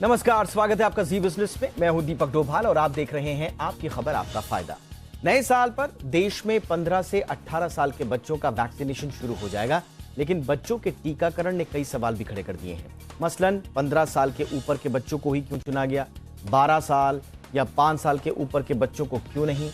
नमस्कार, स्वागत है आपका जी बिजनेस में। मैं हूं दीपक डोभाल और आप देख रहे हैं आपकी खबर आपका फायदा। नए साल पर देश में 15 से 18 साल के बच्चों का वैक्सीनेशन शुरू हो जाएगा, लेकिन बच्चों के टीकाकरण ने कई सवाल भी खड़े कर दिए हैं। मसलन 15 साल के ऊपर के बच्चों को ही क्यों चुना गया, 12 साल या 5 साल के ऊपर के बच्चों को क्यों नहीं।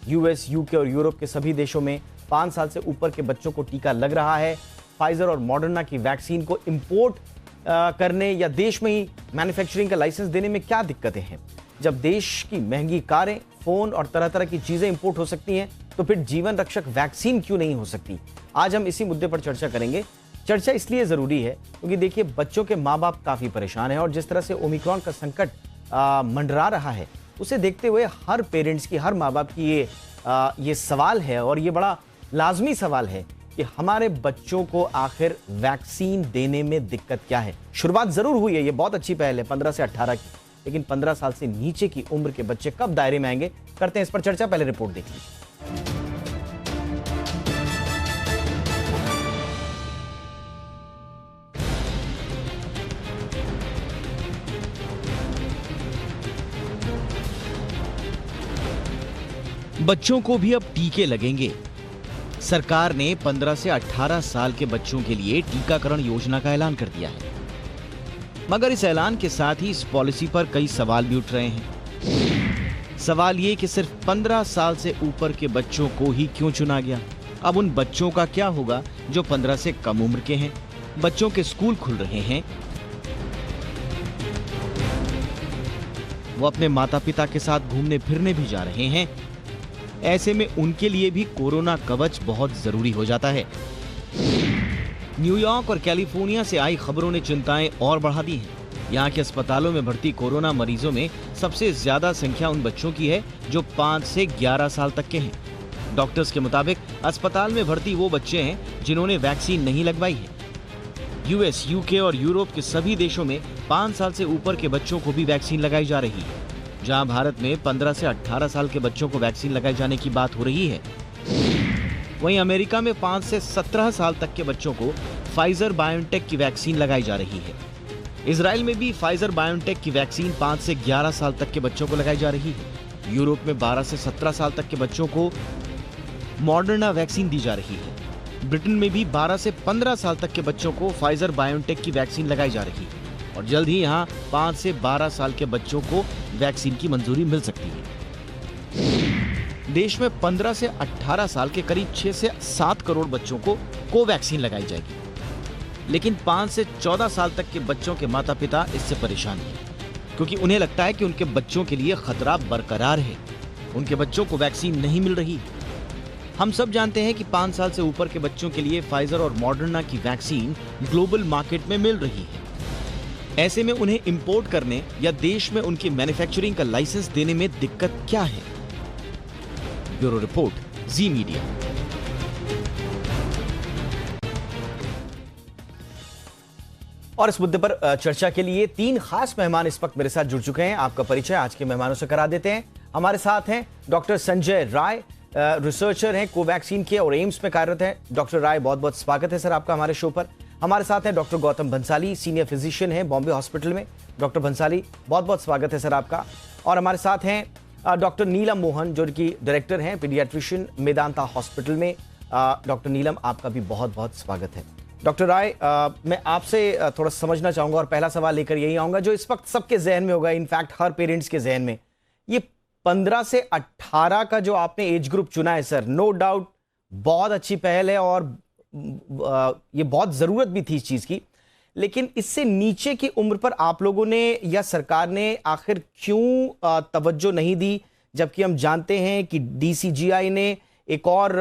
यूएस, यूके और यूरोप के सभी देशों में 5 साल से ऊपर के बच्चों को टीका लग रहा है। फाइजर और मॉडर्ना की वैक्सीन को इंपोर्ट करने या देश में ही मैन्युफैक्चरिंग का लाइसेंस देने में क्या दिक्कतें हैं। जब देश की महंगी कारें, फोन और तरह तरह की चीजें इंपोर्ट हो सकती हैं, तो फिर जीवन रक्षक वैक्सीन क्यों नहीं हो सकती। आज हम इसी मुद्दे पर चर्चा करेंगे। चर्चा इसलिए जरूरी है क्योंकि देखिए, बच्चों के माँ बाप काफी परेशान हैं और जिस तरह से ओमिक्रॉन का संकट मंडरा रहा है, उसे देखते हुए हर पेरेंट्स की, हर माँ बाप की ये सवाल है और ये बड़ा लाजमी सवाल है कि हमारे बच्चों को आखिर वैक्सीन देने में दिक्कत क्या है। शुरुआत जरूर हुई है, ये बहुत अच्छी पहल है 15 से 18 की, लेकिन 15 साल से नीचे की उम्र के बच्चे कब दायरे में आएंगे, करते हैं इस पर चर्चा। पहले रिपोर्ट देख लीजिए। बच्चों को भी अब टीके लगेंगे। सरकार ने 15 से 18 साल के बच्चों के लिए टीकाकरण योजना का ऐलान कर दिया है, मगर इस ऐलान के साथ ही इस पॉलिसी पर कई सवाल भी उठ रहे हैं। सवाल ये कि सिर्फ 15 साल से ऊपर के बच्चों को ही क्यों चुना गया। अब उन बच्चों का क्या होगा जो 15 से कम उम्र के हैं। बच्चों के स्कूल खुल रहे हैं, वो अपने माता पिता के साथ घूमने फिरने भी जा रहे हैं। ऐसे में उनके लिए भी कोरोना कवच बहुत जरूरी हो जाता है। न्यूयॉर्क और कैलिफोर्निया से आई खबरों ने चिंताएं और बढ़ा दी हैं। यहाँ के अस्पतालों में भर्ती कोरोना मरीजों में सबसे ज्यादा संख्या उन बच्चों की है जो 5 से 11 साल तक के हैं। डॉक्टर्स के मुताबिक अस्पताल में भर्ती वो बच्चे हैं जिन्होंने वैक्सीन नहीं लगवाई है। यूएस, यूके और यूरोप के सभी देशों में 5 साल से ऊपर के बच्चों को भी वैक्सीन लगाई जा रही है। जहां भारत में 15 से 18 साल के बच्चों को वैक्सीन लगाए जाने की बात हो रही है, वहीं अमेरिका में 5 से 17 साल तक के बच्चों को फाइजर बायोटेक की वैक्सीन लगाई जा रही है। इजराइल में भी फाइजर बायोटेक की वैक्सीन 5 से 11 साल तक के बच्चों को लगाई जा रही है। यूरोप में 12 से 17 साल तक के बच्चों को मॉडर्ना वैक्सीन दी जा रही है। ब्रिटेन में भी 12 से 15 साल तक के बच्चों को फाइजर बायोटेक की वैक्सीन लगाई जा रही है और जल्द ही यहाँ 5 से 12 साल के बच्चों को वैक्सीन की मंजूरी मिल सकती है। देश में 15 से 18 साल के करीब 6 से 7 करोड़ बच्चों को कोवैक्सीन लगाई जाएगी, लेकिन 5 से 14 साल तक के बच्चों के माता पिता इससे परेशान हैं, क्योंकि उन्हें लगता है कि उनके बच्चों के लिए खतरा बरकरार है। उनके बच्चों को वैक्सीन नहीं मिल रही। हम सब जानते हैं कि 5 साल से ऊपर के बच्चों के लिए फाइजर और मॉडर्ना की वैक्सीन ग्लोबल मार्केट में मिल रही है। ऐसे में उन्हें इंपोर्ट करने या देश में उनकी मैन्युफैक्चरिंग का लाइसेंस देने में दिक्कत क्या है। ब्यूरो रिपोर्ट, जी मीडिया। और इस मुद्दे पर चर्चा के लिए 3 खास मेहमान इस वक्त मेरे साथ जुड़ चुके हैं। आपका परिचय आज के मेहमानों से करा देते हैं। हमारे साथ हैं डॉक्टर संजय राय, रिसर्चर हैं कोवैक्सीन के और एम्स में कार्यरत हैं। डॉक्टर राय, बहुत बहुत स्वागत है सर आपका हमारे शो पर। हमारे साथ हैं doctor Gautam Bhansali, senior physician हैं बॉम्बे हॉस्पिटल में। डॉक्टर भंसाली, बहुत बहुत स्वागत है सर आपका। और हमारे साथ हैं डॉक्टर नीलम मोहन, जो कि डायरेक्टर हैं पीडियाट्रिशियन मेदांता हॉस्पिटल में। डॉक्टर नीलम, आपका भी बहुत बहुत स्वागत है। डॉक्टर राय, मैं आपसे थोड़ा समझना चाहूंगा और पहला सवाल लेकर यही आऊंगा जो इस वक्त सबके जहन में होगा, इनफैक्ट हर पेरेंट्स के जहन में। ये 15 से 18 का जो आपने एज ग्रुप चुना है सर, नो डाउट बहुत अच्छी पहल है और ये बहुत जरूरत भी थी इस चीज की, लेकिन इससे नीचे की उम्र पर आप लोगों ने या सरकार ने आखिर क्यों तवज्जो नहीं दी, जबकि हम जानते हैं कि डीसीजीआई ने एक और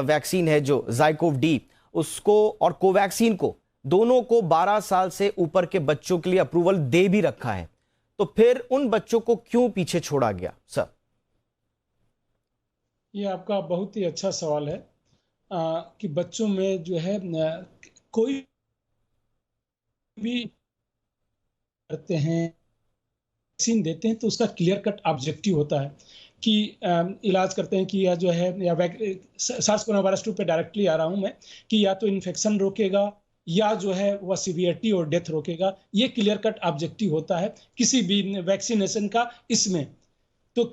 वैक्सीन है जो ज़ाइकोव डी, उसको और कोवैक्सीन को, दोनों को 12 साल से ऊपर के बच्चों के लिए अप्रूवल दे भी रखा है। तो फिर उन बच्चों को क्यों पीछे छोड़ा गया सर? ये आपका बहुत ही अच्छा सवाल है कि बच्चों में जो है कोई भी करते हैं, वैक्सीन देते हैं तो उसका क्लियर कट ऑब्जेक्टिव होता है कि इलाज करते हैं कि या जो है या सार्स कोरोना वायरस 2 पे डायरेक्टली आ रहा हूं मैं, कि या तो इन्फेक्शन रोकेगा या जो है वह सीवियरिटी और डेथ रोकेगा। ये क्लियर कट ऑब्जेक्टिव होता है किसी भी वैक्सीनेशन का इसमें। तो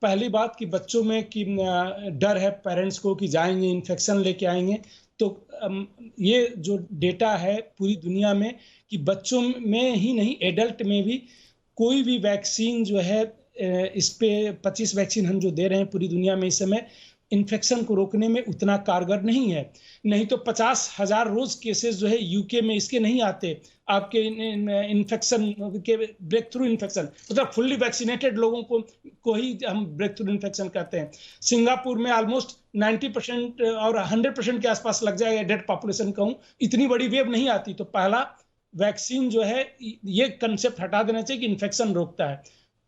पहली बात कि बच्चों में कि डर है पेरेंट्स को कि जाएंगे इन्फेक्शन लेके आएंगे, तो ये जो डेटा है पूरी दुनिया में कि बच्चों में ही नहीं एडल्ट में भी कोई भी वैक्सीन जो है इस पे 25 वैक्सीन हम जो दे रहे हैं पूरी दुनिया में इस समय इन्फेक्शन को रोकने में उतना कारगर नहीं है। नहीं तो 50,000 रोज केसेस जो है यूके में इसके नहीं आते आपके इन्फेक्शन के ब्रेक थ्रू इन्फेक्शन, मतलब फुल्ली वैक्सीनेटेड लोगों को ही हम ब्रेक थ्रू इन्फेक्शन कहते हैं। सिंगापुर में ऑलमोस्ट 90% और 100% के आसपास लग जाएगा डेड पॉपुलेशन कहूं, इतनी बड़ी वेव नहीं आती। तो पहला वैक्सीन जो है ये कंसेप्ट हटा देना चाहिए कि इन्फेक्शन रोकता है,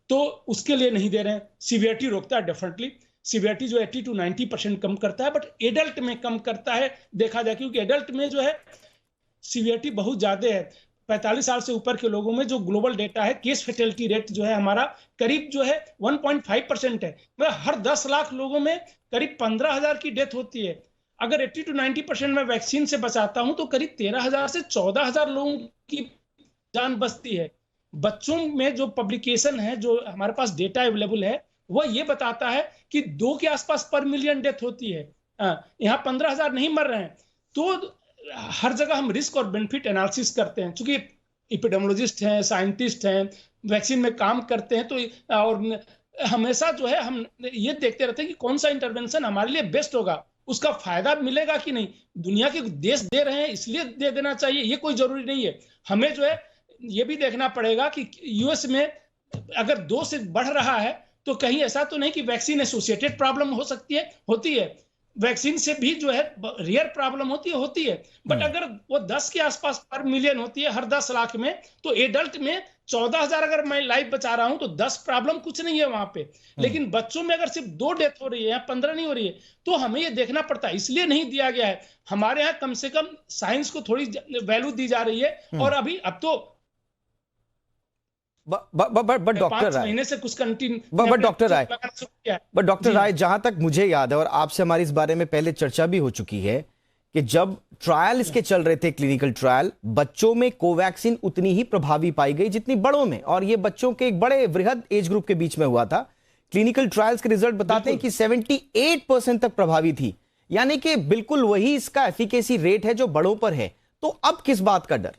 तो उसके लिए नहीं दे रहे हैं। सीवियरिटी रोकता है डेफिनेटली, सीवियरिटी जो 80 to 90% कम करता है, बट एडल्ट में कम करता है देखा जाए, क्योंकि एडल्ट में जो है सीवियरिटी बहुत ज्यादा है। 45 साल से ऊपर के लोगों में जो ग्लोबल डेटा है केस फेटेलिटी रेट जो है हमारा करीब जो है 1.5% है, मतलब हर 10 लाख लोगों में करीब 15,000 की डेथ होती है। अगर 80 to 90% में वैक्सीन से बचाता हूं तो करीब 13,000 से 14,000 लोगों की जान बचती है। बच्चों में जो पब्लिकेशन है, जो हमारे पास डेटा अवेलेबल है, वह ये बताता है कि 2 के आसपास पर मिलियन डेथ होती है। यहाँ 15,000 नहीं मर रहे हैं। तो हर जगह हम रिस्क और बेनिफिट एनालिसिस करते हैं, क्योंकि एपिडेमियोलॉजिस्ट हैं, साइंटिस्ट हैं, वैक्सीन में काम करते हैं, तो और हमेशा जो है हम ये देखते रहते हैं कि कौन सा इंटरवेंशन हमारे लिए बेस्ट होगा, उसका फायदा मिलेगा कि नहीं। दुनिया के देश दे रहे हैं इसलिए दे देना चाहिए, ये कोई जरूरी नहीं है। हमें जो है ये भी देखना पड़ेगा कि यूएस में अगर 2 से बढ़ रहा है तो कहीं ऐसा तो नहीं कि वैक्सीन एसोसिएटेड प्रॉब्लम हो सकती है, होती है। वैक्सीन से भी जो है रियर प्रॉब्लम होती है। बट अगर वो 10 के आसपास पर मिलियन होती है हर 10 लाख में, तो एडल्ट में 14,000 अगर मैं लाइफ बचा रहा हूं तो 10 प्रॉब्लम कुछ नहीं है वहां पे। लेकिन बच्चों में अगर सिर्फ 2 डेथ हो रही है या 15 नहीं हो रही है, तो हमें ये देखना पड़ता है। इसलिए नहीं दिया गया है। हमारे यहाँ कम से कम साइंस को थोड़ी वैल्यू दी जा रही है। और अब तो बट डॉक्टर राय, महीने से कुछ कंटिन्यू, बट डॉक्टर राय, जहां तक मुझे याद है और आपसे हमारी इस बारे में पहले चर्चा भी हो चुकी है कि जब ट्रायल इसके चल रहे थे, क्लिनिकल ट्रायल, बच्चों में कोवैक्सीन उतनी ही प्रभावी पाई गई जितनी बड़ों में, और ये बच्चों के एक बड़े वृहद एज ग्रुप के बीच में हुआ था। क्लिनिकल ट्रायल्स के रिजल्ट बताते हैं कि 78% तक प्रभावी थी, यानी कि बिल्कुल वही इसका एफिकेसी रेट है जो बड़ों पर है। तो अब किस बात का डर?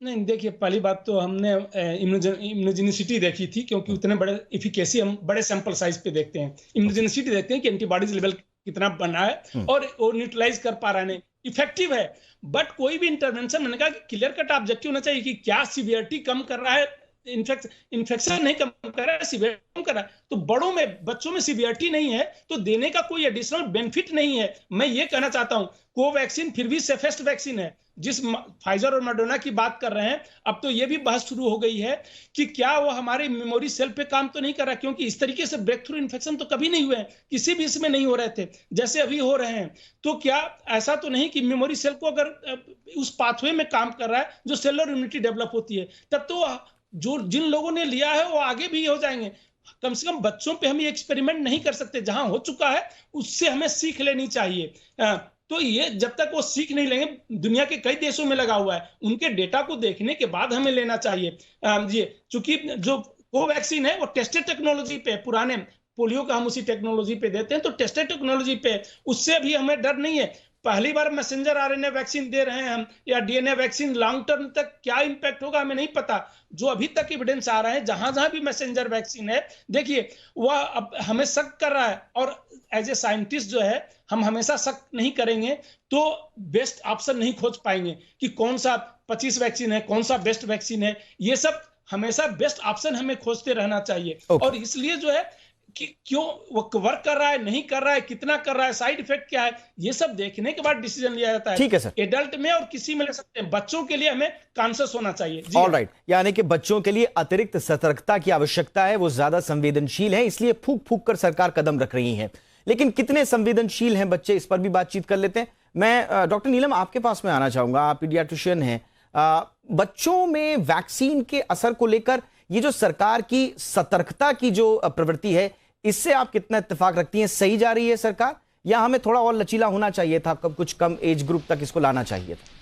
नहीं, देखिए, पहली बात तो हमने इम्यूनोजेनिसिटी देखी थी, क्योंकि उतने बड़े एफिकेसी हम बड़े सैंपल साइज पे देखते हैं। इम्यूनोजेनिसिटी देखते हैं कि एंटीबॉडीज लेवल कितना बना है और वो न्यूट्रलाइज कर पा रहे हैं, इफेक्टिव है। बट कोई भी इंटरवेंशन, मैंने कहा कि क्लियर कट ऑब्जेक्टिव होना चाहिए कि क्या सीवियरिटी कम कर रहा है, इन्फेक्शन नहीं कम कर रहा है, सीवियरिटी कम कर रहा है। तो बड़ों में, बच्चों में सीवियरिटी नहीं है तो देने का कोई एडिशनल बेनिफिट नहीं है। मैं ये कहना चाहता हूं, कोवैक्सीन फिर भी सेफेस्ट वैक्सीन है। जिस फाइजर और मॉडर्ना की बात कर रहे हैं, अब तो ये भी बहस शुरू हो गई है कि क्या वो हमारे मेमोरी सेल पे काम तो नहीं कर रहा, क्योंकि इस तरीके से ब्रेक थ्रू इन्फेक्शन तो कभी नहीं हुए हैं, किसी भी इसमें नहीं हो रहे थे जैसे अभी हो रहे हैं। तो क्या ऐसा तो नहीं कि मेमोरी सेल को अगर उस पाथवे में काम कर रहा है जो सेलुलर इम्यूनिटी डेवलप होती है, तब तो जो जिन लोगों ने लिया है वो आगे भी हो जाएंगे। कम से कम बच्चों पे हम ये एक्सपेरिमेंट नहीं कर सकते, जहां हो चुका है उससे हमें सीख लेनी चाहिए। तो ये जब तक वो सीख नहीं लेंगे, दुनिया के कई देशों में लगा हुआ है, उनके डेटा को देखने के बाद हमें लेना चाहिए। ये चूंकि जो कोवैक्सीन है वो टेस्टेड टेक्नोलॉजी पे, पुराने पोलियो का हम उसी टेक्नोलॉजी पे देते हैं, तो टेस्टेड टेक्नोलॉजी पे, उससे भी हमें डर नहीं है। पहली बार मैसेंजर आरएनए वैक्सीन दे रहे हैं हम, या डीएनए वैक्सीन, लॉन्ग टर्म तक क्या इंपैक्ट होगा हमें नहीं पता। जो अभी तक एविडेंस आ रहा है, जहां जहां भी मैसेंजर वैक्सीन है, देखिए वह अब हमें शक कर रहा है। और एज ए साइंटिस्ट जो है, हम हमेशा शक नहीं करेंगे तो बेस्ट ऑप्शन नहीं खोज पाएंगे कि कौन सा 25 वैक्सीन है, कौन सा बेस्ट वैक्सीन है। ये सब हमेशा बेस्ट ऑप्शन हमें खोजते रहना चाहिए। और इसलिए जो है कि क्यों वो वर्क कर रहा है, नहीं कर रहा है, कितना कर रहा है, साइड इफेक्ट क्या है, ये सब देखने के बाद डिसीजन लिया जाता है। ठीक है सर, एडल्ट में और किसी में ले सकते हैं, बच्चों के लिए हमें कॉन्शियस होना चाहिए। ऑलराइट, यानी कि बच्चों के लिए अतिरिक्त सतर्कता की आवश्यकता है, वो ज्यादा संवेदनशील है, इसलिए फूक फूक कर सरकार कदम रख रही है। लेकिन कितने संवेदनशील हैं बच्चे, इस पर भी बातचीत कर लेते हैं। मैं डॉक्टर नीलम आपके पास में आना चाहूंगा, आप पीडियाट्रिशियन हैं। बच्चों में वैक्सीन के असर को लेकर ये जो सरकार की सतर्कता की जो प्रवृत्ति है, इससे आप कितना इत्तेफाक रखती हैं? सही जा रही है सरकार, या हमें थोड़ा और लचीला होना चाहिए था, कब कुछ कम एज ग्रुप तक इसको लाना चाहिए था?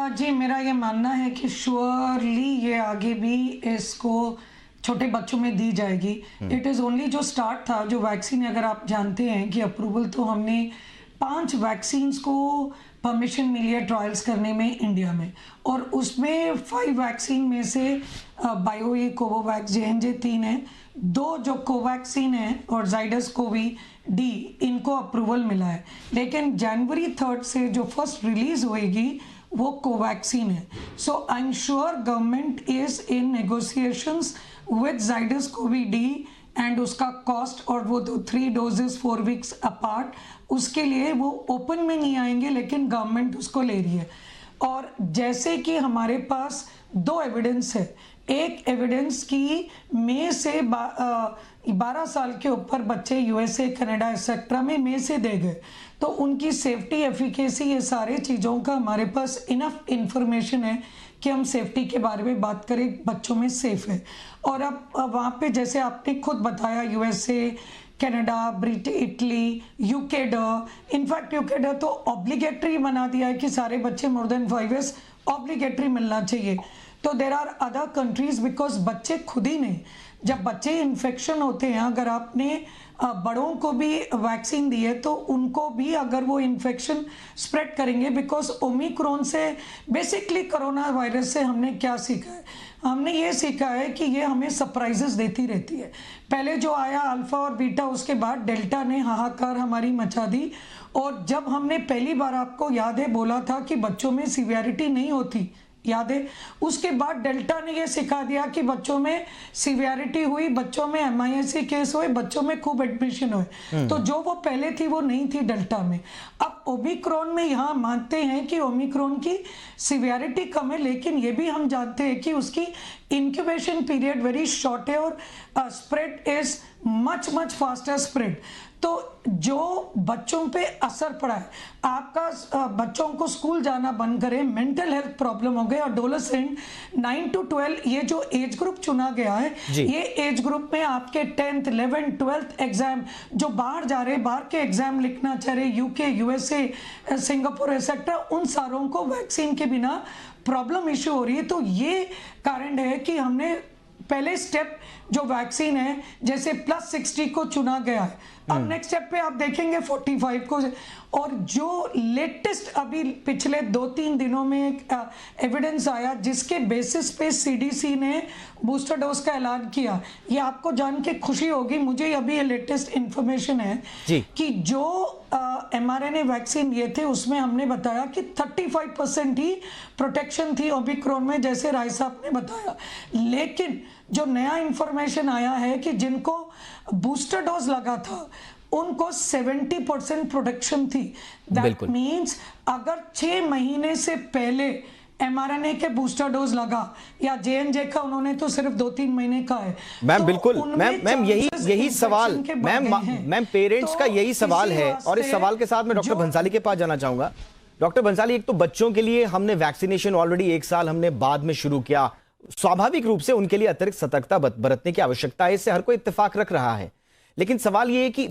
जी, मेरा ये मानना है कि श्योरली ये आगे भी इसको छोटे बच्चों में दी जाएगी। इट इज़ ओनली जो स्टार्ट था, जो वैक्सीन, अगर आप जानते हैं कि अप्रूवल तो हमने 5 वैक्सीन्स को परमिशन मिली है ट्रायल्स करने में इंडिया में, और उसमें 5 वैक्सीन में से बायो कोवोवैक्स J&J 3 है, 2 जो कोवैक्सीन है और जाइडस कोवी डी, इनको अप्रूवल मिला है। लेकिन जनवरी 3 से जो फर्स्ट रिलीज होएगी वो कोवैक्सीन है। So I am sure government is in negotiations with Zydus CoV D and उसका कॉस्ट, और वो तो 3 डोजेस 4 वीक्स अपार्ट, उसके लिए वो ओपन में नहीं आएंगे, लेकिन गवर्नमेंट उसको ले रही है। और जैसे कि हमारे पास 2 एविडेंस है, एक एविडेंस की मई से 12 साल के ऊपर बच्चे USA, कनाडा एक्सेट्रा में मई से दे गए, तो उनकी सेफ्टी, एफिकेसी, ये सारे चीज़ों का हमारे पास इनफ इंफॉर्मेशन है कि हम सेफ्टी के बारे में बात करें, बच्चों में सेफ है। और अब वहाँ पे जैसे आपने खुद बताया USA, कनाडा, इटली, यूकेडा, इनफैक्ट यूकेडा तो ऑब्लिगेटरी बना दिया है कि सारे बच्चे मोर देन 5 ईयर्स ऑब्लिगेटरी मिलना चाहिए। तो there are other countries, because बच्चे खुद ही नहीं, जब बच्चे इन्फेक्शन होते हैं, अगर आपने बड़ों को भी वैक्सीन दी है तो उनको भी अगर वो इन्फेक्शन स्प्रेड करेंगे, बिकॉज ओमिक्रॉन से, बेसिकली कोरोना वायरस से हमने क्या सीखा है? हमने ये सीखा है कि ये हमें सरप्राइजेस देती रहती है। पहले जो आया अल्फा और बीटा, उसके बाद डेल्टा ने हाहाकार हमारी मचा दी। और जब हमने पहली बार, आपको याद है, बोला था कि बच्चों में सीवियरिटी नहीं होती, याद है, उसके बाद डेल्टा ने ये सिखा दिया कि बच्चों में सीवियरिटी हुई, बच्चों में MIS केस हुए, बच्चों में खूब एडमिशन हुए। तो जो वो पहले थी वो नहीं थी डेल्टा में। अब ओमिक्रॉन में यहाँ मानते हैं कि ओमिक्रॉन की सीवियरिटी कम है, लेकिन ये भी हम जानते हैं कि उसकी इंक्यूबेशन पीरियड वेरी शॉर्ट है और spread is much faster spread. तो जो बच्चों पे असर पड़ा है, आपका बच्चों को स्कूल जाना बंद करें, मेंटल हेल्थ प्रॉब्लम हो गए, एडोलेसेंट 9 to 12 ये जो एज ग्रुप चुना गया है, ये एज ग्रुप में आपके 10th, 11th, 12th एग्जाम, जो बाहर जा रहे, बाहर के एग्जाम लिखना चाह रहे, UK, USA, सिंगापुर एक्सेट्रा, उन सारों को वैक्सीन के बिना प्रॉब्लम इश्यू हो रही है। तो ये कारण है कि हमने पहले स्टेप जो वैक्सीन है, जैसे +60 को चुना गया है, अब नेक्स्ट स्टेप पे आप देखेंगे 45 को। और जो लेटेस्ट अभी पिछले 2-3 दिनों में एक एविडेंस आया, जिसके बेसिस पे CDC ने बूस्टर डोज का ऐलान किया, ये आपको जान के खुशी होगी, मुझे अभी ये लेटेस्ट इंफॉर्मेशन है कि जो mRNA वैक्सीन लिए थे, उसमें हमने बताया कि 35% ही प्रोटेक्शन थी ओमिक्रॉन में, जैसे राय साहब ने बताया। लेकिन जो नया इंफॉर्मेशन आया है कि जिनको बूस्टर डोज लगा था उनको 70% प्रोटेक्शन थी। दैट मीन्स अगर 6 महीने से पहले mRNA के बूस्टर डोज लगा, या J&J का उन्होंने तो सिर्फ 2-3 महीने का है। मैम तो बिल्कुल, मैम यही सवाल, मैम पेरेंट्स का यही सवाल है, और इस सवाल के साथ मैं डॉक्टर भंसाली के पास जाना चाहूंगा। डॉक्टर भंसाली, एक तो बच्चों के लिए हमने वैक्सीनेशन ऑलरेडी 1 साल हमने बाद में शुरू किया, स्वाभाविक रूप से उनके लिए अतिरिक्त सतर्कता बरतने की आवश्यकता है, इससे हर कोई इत्तेफाक रख रहा है। लेकिन सवाल यह है कि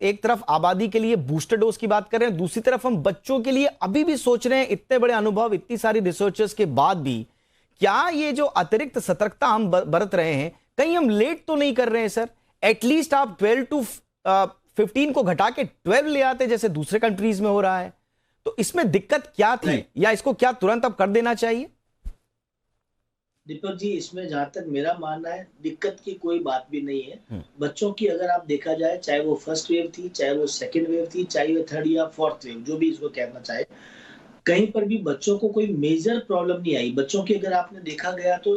एक तरफ आबादी के लिए बूस्टर डोज की बात कर रहे हैं, दूसरी तरफ हम बच्चों के लिए अभी भी सोच रहे हैं, इतने बड़े अनुभव, इतनी सारी रिसर्चर्स के बाद भी, क्या ये जो अतिरिक्त सतर्कता हम बरत रहे हैं, कहीं हम लेट तो नहीं कर रहे हैं सर? एटलीस्ट आप 12 to 15 को घटा के 12 ले आते, जैसे दूसरे कंट्रीज में हो रहा है। तो इसमें दिक्कत क्या थी, या इसको क्या तुरंत अब कर देना चाहिए? दीपक जी, इसमें जहां तक मेरा मानना है, दिक्कत की कोई बात भी नहीं है। बच्चों की अगर आप देखा जाए, चाहे वो फर्स्ट वेव थी, चाहे वो सेकेंड वेव थी, चाहे वो 3rd या 4th वेव, जो भी इसको कहना चाहे, कहीं पर भी बच्चों को कोई मेजर प्रॉब्लम नहीं आई। बच्चों की अगर आपने देखा गया तो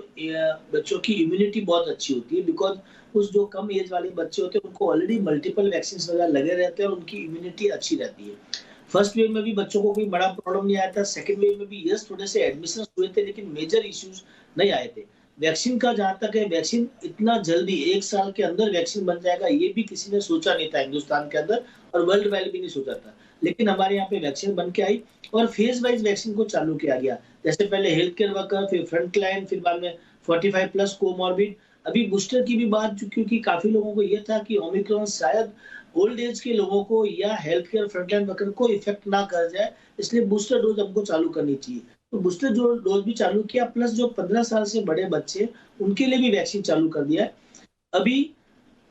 बच्चों की इम्यूनिटी बहुत अच्छी होती है, बिकॉज उस जो कम एज वाले बच्चे होते हैं उनको ऑलरेडी मल्टीपल वैक्सीन वगैरह लगे रहते हैं और उनकी इम्यूनिटी अच्छी रहती है। फर्स्ट वेव में भी बच्चों को कोई बड़ा प्रॉब्लम नहीं आया था, सेकंड वेव में भी यस थोड़े से एडमिशन हुए थे, लेकिन मेजर इश्यूज नहीं आए थे। वैक्सीन का जहां तक है, वैक्सीन इतना जल्दी 1 साल के अंदर वैक्सीन बन जाएगा, ये भी किसी ने सोचा नहीं था हिंदुस्तान के अंदर, और वर्ल्ड वाइड भी नहीं सोचा था। लेकिन हमारे यहाँ पे वैक्सीन बन के आई और फेज वाइज वैक्सीन को चालू किया गया। जैसे पहले हेल्थ केयर वर्कर, फिर फ्रंट लाइन, फिर बाद में 45+ कोमॉर्बिड, अभी बूस्टर की भी बात, क्योंकि काफी लोगों को ये था कि ओमिक्रॉन शायद ओल्ड एज के लोगों को या हेल्थ केयर फ्रंटलाइन वर्कर को इफेक्ट ना कर जाए, इसलिए बूस्टर डोज हमको चालू करनी चाहिए। तो बूस्टर डोज भी चालू किया, प्लस जो 15 साल से बड़े बच्चे उनके लिए भी वैक्सीन चालू कर दिया है। अभी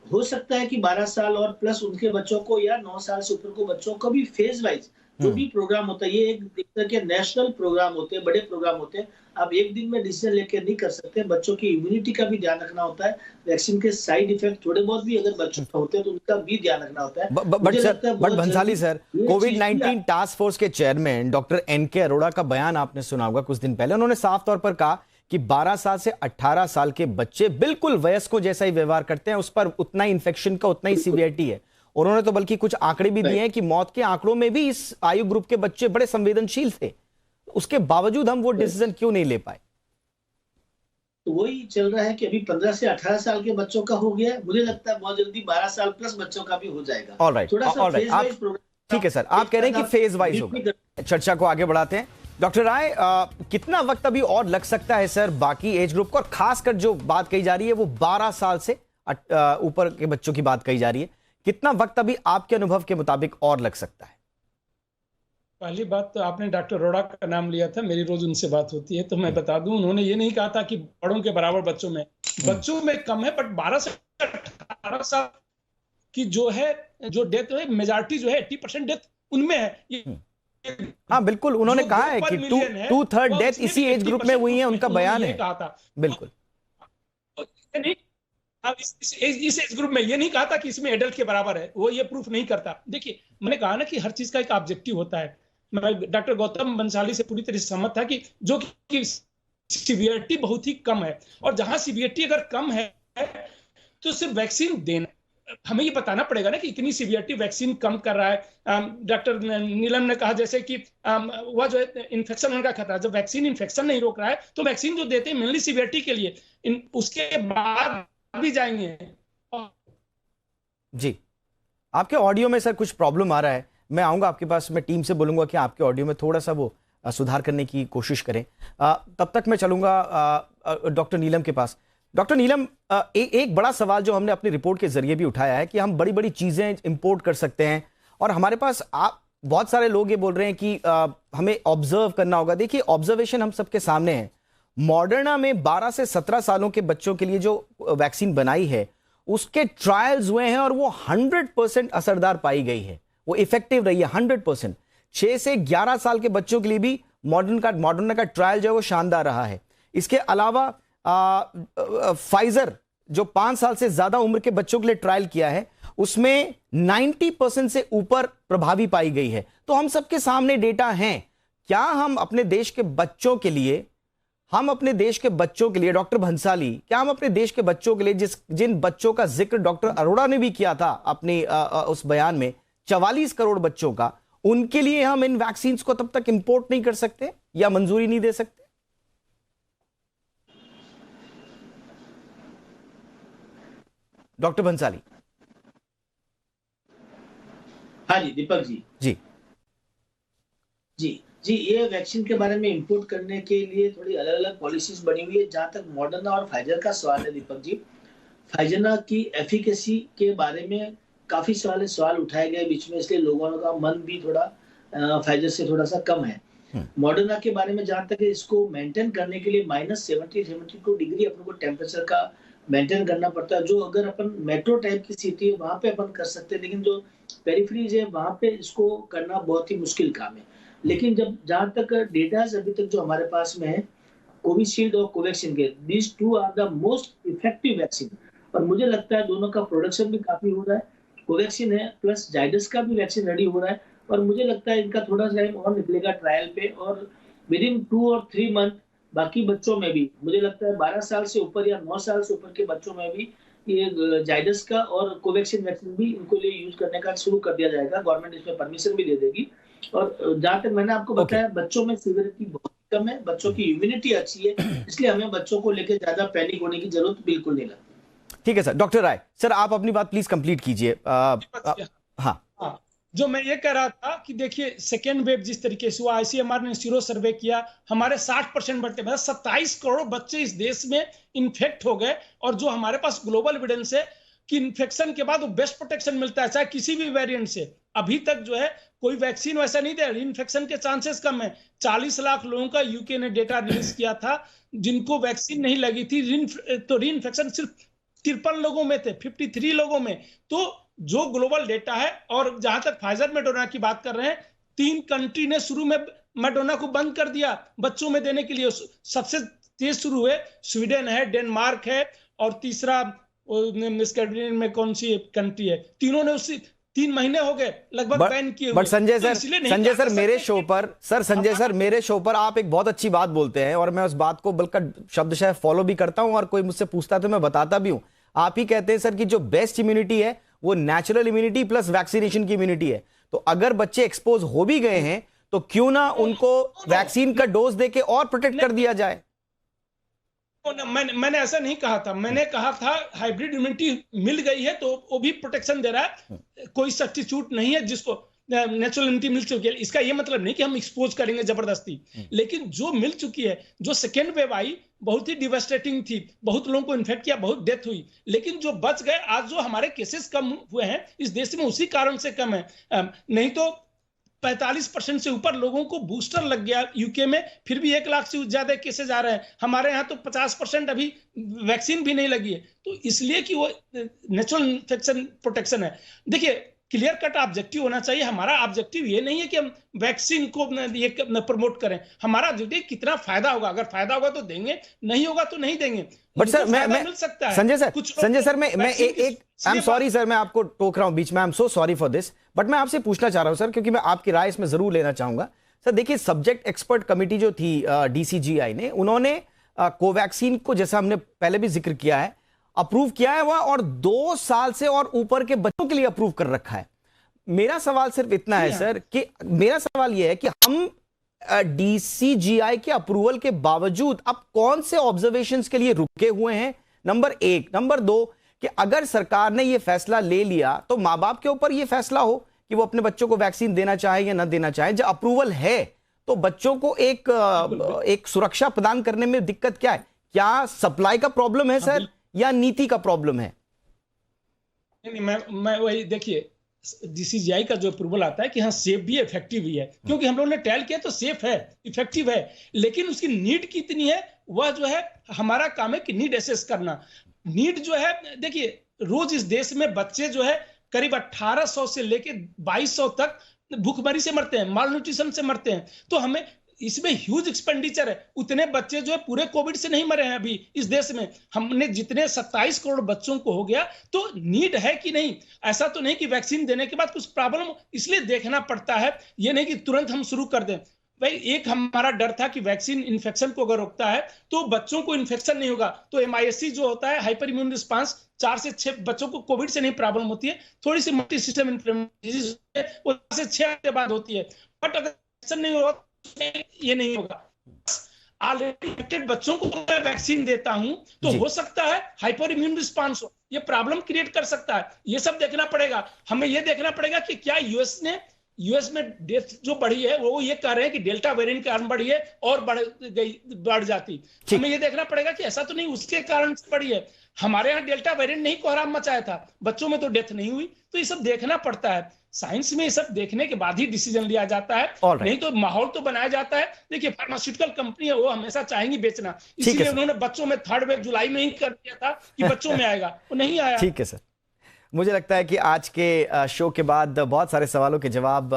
हो सकता है कि 12 साल और प्लस उनके बच्चों को या 9 साल से ऊपर को बच्चों को भी फेज वाइज जो भी प्रोग्राम होता है, ये एक तरह के नेशनल प्रोग्राम होते हैं, बड़े प्रोग्राम होते हैं। आप एक दिन में डिसीजन लेकर नहीं कर सकते, बच्चों की इम्यूनिटी का भी ध्यान रखना होता है। वैक्सीन के साइड इफेक्ट थोड़े बहुत भी अगर बच्चों को होते हैं तो उनका भी ध्यान रखना होता है। But Bhansali sir, covid task force के चेयरमैन डॉक्टर एनके अरोड़ा का बयान आपने सुना होगा कुछ दिन पहले। उन्होंने साफ तौर पर कहा कि 12 साल से 18 साल के बच्चे बिल्कुल वयस्कों जैसा ही व्यवहार करते हैं, उस पर उतना ही इन्फेक्शन का उतना ही सीवियरिटी है। उन्होंने तो बल्कि कुछ आंकड़े भी दिए हैं कि मौत के आंकड़ों में भी इस आयु ग्रुप के बच्चे बड़े संवेदनशील थे। उसके बावजूद हम वो डिसीजन क्यों नहीं ले पाए? तो वही चल रहा है कि अभी 15 से 18 साल के बच्चों का हो गया है, मुझे लगता है बहुत जल्दी 12 साल प्लस बच्चों का भी हो जाएगा। ऑलराइट, ठीक है सर, आप कह रहे हैं कि फेज वाइज होगा। चर्चा को आगे बढ़ाते हैं। डॉक्टर राय, कितना वक्त अभी और लग सकता है सर बाकी एज ग्रुप को, और खासकर जो बात कही जा रही है वो 12 साल से ऊपर के बच्चों की बात कही जा रही है, कितना वक्त अभी आपके अनुभव के मुताबिक और लग सकता है? पहली बात तो आपने डॉक्टर अरोड़ा का नाम लिया था, मेरी रोज उनसे बात होती है, तो मैं बता दूं, उन्होंने ये नहीं कहा था कि बड़ों के बराबर बच्चों में कम है, बट 12 से 18 साल की जो डेथ है, मेजॉरिटी जो है 80% डेथ उनमें है। हाँ बिल्कुल, उन्होंने कहा है कि 2/3 डेथ इसी एज ग्रुप में हुई है, उनका बयान है। कहा था बिल्कुल, इस एज ग्रुप में ये नहीं कहा था कि इसमें एडल्ट के बराबर है, वो ये प्रूफ नहीं करता। देखिए, मैंने कहा ना कि हर चीज का एक ऑब्जेक्टिव होता है। मैं डॉक्टर गौतम बंसाली से पूरी तरह से सहमत था कि जो कि सीवियरिटी बहुत ही कम है, और जहां सीवियरिटी अगर कम है तो सिर्फ वैक्सीन देना, हमें ये बताना पड़ेगा ना कि इतनी सीवियरिटी वैक्सीन कम कर रहा है। डॉक्टर नीलम ने कहा जैसे कि वह जो इन्फेक्शन होने का खतरा, जब वैक्सीन इन्फेक्शन नहीं रोक रहा है तो वैक्सीन जो देते हैं मेनली सीवियरिटी के लिए, उसके बाद भी जाएंगे। जी, आपके ऑडियो में सर कुछ प्रॉब्लम आ रहा है, मैं आऊंगा आपके पास, मैं टीम से बोलूंगा कि आपके ऑडियो में थोड़ा सा वो सुधार करने की कोशिश करें। तब तक मैं चलूंगा डॉक्टर नीलम के पास। डॉक्टर नीलम, एक बड़ा सवाल जो हमने अपनी रिपोर्ट के जरिए भी उठाया है कि हम बड़ी बड़ी चीजें इंपोर्ट कर सकते हैं, और हमारे पास बहुत सारे लोग ये बोल रहे हैं कि हमें ऑब्जर्व करना होगा। देखिए, ऑब्जर्वेशन हम सबके सामने है। मॉडर्ना में 12 से 17 सालों के बच्चों के लिए जो वैक्सीन बनाई है, उसके ट्रायल्स हुए हैं और वो 100% असरदार पाई गई है, वो इफेक्टिव रही है 100%। 6 से 11 साल के बच्चों के लिए भी मॉडर्ना का ट्रायल जो है वो शानदार रहा है। इसके अलावा फाइजर जो 5 साल से ज्यादा उम्र के बच्चों के लिए ट्रायल किया है, उसमें 90% से ऊपर प्रभावी पाई गई है। तो हम सबके सामने डेटा हैं। क्या हम अपने देश के बच्चों के लिए डॉक्टर भंसाली, क्या हम अपने देश के बच्चों के लिए जिन बच्चों का जिक्र डॉक्टर अरोड़ा ने भी किया था अपनी उस बयान में, 44 करोड़ बच्चों का, उनके लिए हम इन वैक्सीन को तब तक इंपोर्ट नहीं कर सकते या मंजूरी नहीं दे सकते? डॉक्टर भंसाली। हाँ जी दीपक जी। जी जी जी, ये वैक्सीन के बारे में इंपोर्ट करने के लिए थोड़ी अलग अलग पॉलिसीज बनी हुई है। जहां तक मॉडर्ना और फाइजर का सवाल है दीपक जी, फाइजर की एफिकेसी के बारे में काफी सवाल उठाए गए बीच में, इसलिए लोगों का मन भी थोड़ा फाइजर से थोड़ा सा कम है। मॉडर्ना के बारे में जहां तक है, इसको मेंटेन करने के लिए -72 डिग्री अपन को टेम्परेचर का मेंटेन करना पड़ता है, जो अगर अपन मेट्रो टाइप की सिटी है वहां पे अपन कर सकते हैं, लेकिन जो पेरिफेरीज है वहां पे इसको करना बहुत ही मुश्किल काम है। लेकिन जहां तक डेटा अभी तक जो हमारे पास में है, कोविशील्ड और कोवैक्सीन के, these two are the most effective vaccine, और मुझे लगता है दोनों का प्रोडक्शन भी काफी हो रहा है। कोवैक्सीन है प्लस जाइडस का भी वैक्सीन रेडी हो रहा है, और मुझे लगता है इनका थोड़ा टाइम और निकलेगा ट्रायल पे, और विद इन 2 और 3 मंथ बाकी बच्चों में भी, मुझे लगता है 12 साल से ऊपर या 9 साल से ऊपर के बच्चों में भी ये जाइडस का और कोवैक्सीन वैक्सीन भी इनको लिए यूज करने का शुरू कर दिया जाएगा। गवर्नमेंट इसमें परमिशन भी दे देगी। और जहां तक मैंने आपको बताया, बच्चों में सीवियरिटी बहुत कम है, बच्चों की इम्यूनिटी अच्छी है, इसलिए हमें बच्चों को लेकर ज्यादा पैनिक होने की जरूरत बिल्कुल नहीं लगती। ठीक है सर। डॉक्टर राय सर, आप अपनी बात प्लीज कंप्लीट कीजिए। हाँ, जो मैं ये कह रहा था कि देखिए सेकेंड वेव जिस तरीके से हुआ, आईसीएमआर ने सीरो सर्वे किया, हमारे 60% बच्चे, मतलब 27 करोड़ बच्चे इस देश में इन्फेक्ट हो गए। और जो हमारे पास ग्लोबल एविडेंस है कि इन्फेक्शन के बाद वो बेस्ट प्रोटेक्शन मिलता है, चाहे किसी भी वेरिएंट से। अभी तक जो है कोई वैक्सीन वैसा नहीं दे, इन्फेक्शन के चांसेस कम है। 40 लाख लोगों का यूके ने डेटा रिलीज किया था जिनको वैक्सीन नहीं लगी थी, तो री इन्फेक्शन सिर्फ 53 लोगों में थे, 53 लोगों में। तो जो ग्लोबल डेटा है, और जहां तक फाइजर मेडोना की बात कर रहे हैं, 3 कंट्री ने शुरू में मेडोना को बंद कर दिया बच्चों में देने के लिए। सबसे तेज शुरू हुए स्वीडन है, डेनमार्क है, और तीसरा स्कैंडिनेवियन में कौन सी कंट्री है, तीनों ने उसी 3 महीने हो गए लगभग बैन किए हुए। बट संजय तो सर मेरे शो पर संजय सर मेरे शो पर आप एक बहुत अच्छी बात बोलते हैं, और मैं उस बात को बल्कि शब्दशः फॉलो भी करता हूं, और कोई मुझसे पूछता है तो मैं बताता भी हूं। आप ही कहते हैं सर कि जो बेस्ट इम्यूनिटी है वो नेचुरल इम्यूनिटी प्लस वैक्सीनेशन की इम्यूनिटी है। तो अगर बच्चे एक्सपोज हो भी गए हैं तो क्यों ना उनको वैक्सीन का डोज देके और प्रोटेक्ट कर दिया जाए। मैंने ऐसा नहीं कहा था, मैंने कहा था हाइब्रिड इम्यूनिटी मिल गई है तो वो भी प्रोटेक्शन दे रहा है, कोई सब्स्टिट्यूट नहीं है जिसको नेचुरल इम्यूनिटी मिल चुकी है। इसका ये मतलब नहीं कि हम एक्सपोज करेंगे जबरदस्ती, लेकिन जो मिल चुकी है, जो सेकेंड वेव आई बहुत ही डिवास्टेटिंग थी, बहुत लोगों को इन्फेक्ट किया, बहुत डेथ हुई, लेकिन जो बच गए, आज जो हमारे केसेस कम हुए हैं इस देश में उसी कारण से कम है। नहीं तो 45% से ऊपर लोगों को बूस्टर लग गया यूके में, फिर भी 1 लाख से ज्यादा केसेस आ रहे हैं। हमारे यहाँ तो 50% अभी वैक्सीन भी नहीं लगी है। तो इसलिए कि वो नेचुरल इन्फेक्शन प्रोटेक्शन है। देखिए क्लियर कट ऑब्जेक्टिव होना चाहिए। हमारा ऑब्जेक्टिव ये नहीं है कि हम वैक्सीन को ये प्रमोट करें, हमारा ऑब्जेक्टिव कितना फायदा होगा, अगर फायदा होगा तो देंगे, नहीं होगा तो नहीं देंगे। बट सर मैं मिल सकता है संजय सर मैं एक आई एम सॉरी सर, मैं आपको टोक रहा हूं बीच में, I am so sorry for this, but मैं आपसे पूछना चाह रहा हूं सर, क्योंकि मैं आपकी राय इसमें जरूर लेना चाहूंगा। सर देखिए, सब्जेक्ट एक्सपर्ट कमेटी जो थी डीसीजीआई ने, उन्होंने कोवैक्सीन को, जैसा हमने पहले भी जिक्र किया है, अप्रूव किया है वह, और 2 साल से और ऊपर के बच्चों के लिए अप्रूव कर रखा है। मेरा सवाल सिर्फ इतना है सर कि मेरा सवाल यह है कि हम डीसीजीआई के अप्रूवल के बावजूद अब कौन से ऑब्जर्वेशंस के लिए रुके हुए हैं, नंबर 1। नंबर 2 कि अगर सरकार ने यह फैसला ले लिया तो मां बाप के ऊपर यह फैसला हो कि वो अपने बच्चों को वैक्सीन देना चाहे या ना देना चाहे। जब अप्रूवल है तो बच्चों को एक सुरक्षा प्रदान करने में दिक्कत क्या है? क्या सप्लाई का प्रॉब्लम है सर, या नीति का प्रॉब्लम है? नहीं, मैं वही, देखिए डीसीजीआई का जो अप्रूवल आता है कि हाँ सेफ भी है, इफेक्टिव भी है, क्योंकि हम लोगों ने ट्रायल किया तो सेफ है, इफेक्टिव है, लेकिन उसकी नीड कितनी है वह जो है हमारा काम है कि नीड एसेस करना। नीड जो है, देखिए रोज इस देश में बच्चे जो है करीब 1800 से लेके 2200 तक भूखमरी से मरते हैं, माल न्यूट्रिशन से मरते हैं। तो हमें इसमें ह्यूज एक्सपेंडिचर है। उतने बच्चे जो है पूरे कोविड से नहीं मरे हैं अभी इस देश में। हमने जितने 27 करोड़ बच्चों को हो गया, तो नीड है कि नहीं? ऐसा तो नहीं कि वैक्सीन देने के बाद कुछ प्रॉब्लम, इसलिए देखना पड़ता है। ये नहीं कि तुरंत हम शुरू कर दें। भाई एक हमारा डर था कि वैक्सीन इन्फेक्शन को अगर रोकता है तो बच्चों को इन्फेक्शन नहीं होगा। तो MISC जो होता है, हाइपर इम्यून रिस्पांस, 4 से 6 बच्चों को कोविड से नहीं प्रॉब्लम होती है, थोड़ी सी मल्टी सिस्टम इन्फ्लेमेशन वो 4 से 6 हफ्ते बाद होती है। बट अगर इन्फेक्शन नहीं होगा ये नहीं होगा। ऑलरेडी इन्फेक्टेड बच्चों को मैं वैक्सीन देता हूं तो हो सकता है हाइपर इम्यून रिस्पांस हो, ये प्रॉब्लम क्रिएट कर सकता है। ये सब देखना पड़ेगा। हमें ये देखना पड़ेगा कि क्या यूएस में डेथ जो बढ़ी है वो ये कह रहे हैं कि डेल्टा वेरिएंट के कारण बढ़ी है और बढ़ जाती। हमें ये देखना पड़ेगा कि ऐसा तो नहीं उसके कारण से बढ़ी है। हमारे यहाँ डेल्टा वेरिएंट नहीं कोहराम मचाया था, बच्चों में तो डेथ नहीं हुई। तो ये सब देखना पड़ता है। साइंस में ये सब देखने के बाद ही डिसीजन लिया जाता है, नहीं तो माहौल तो बनाया जाता है। देखिए फार्मास्यूटिकल कंपनी है, वो हमेशा चाहेंगी बेचना, इसीलिए उन्होंने बच्चों में 3rd वेव जुलाई में ही कर दिया था कि बच्चों में आएगा, वो नहीं आया। ठीक है सर, मुझे लगता है कि आज के शो के बाद बहुत सारे सवालों के जवाब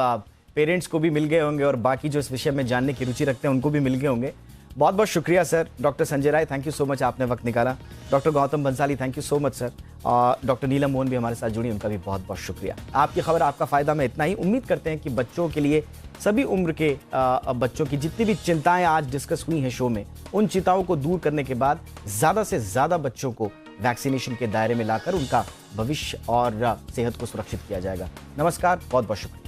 पेरेंट्स को भी मिल गए होंगे, और बाकी जो इस विषय में जानने की रुचि रखते हैं उनको भी मिल गए होंगे। बहुत बहुत शुक्रिया sir. Doctor Sanjay Rai, thank you so much, आपने वक्त निकाला। Doctor Gautam Bansali, thank you so much sir. और डॉक्टर नीलम मोहन भी हमारे साथ जुड़ी, उनका भी बहुत बहुत शुक्रिया। आपकी खबर, आपका फायदा में इतना ही। उम्मीद करते हैं कि बच्चों के लिए, सभी उम्र के बच्चों की जितनी भी चिंताएं आज डिस्कस हुई हैं शो में, उन चिंताओं को दूर करने के बाद ज़्यादा से ज़्यादा बच्चों को वैक्सीनेशन के दायरे में लाकर उनका भविष्य और सेहत को सुरक्षित किया जाएगा। नमस्कार, बहुत बहुत शुक्रिया।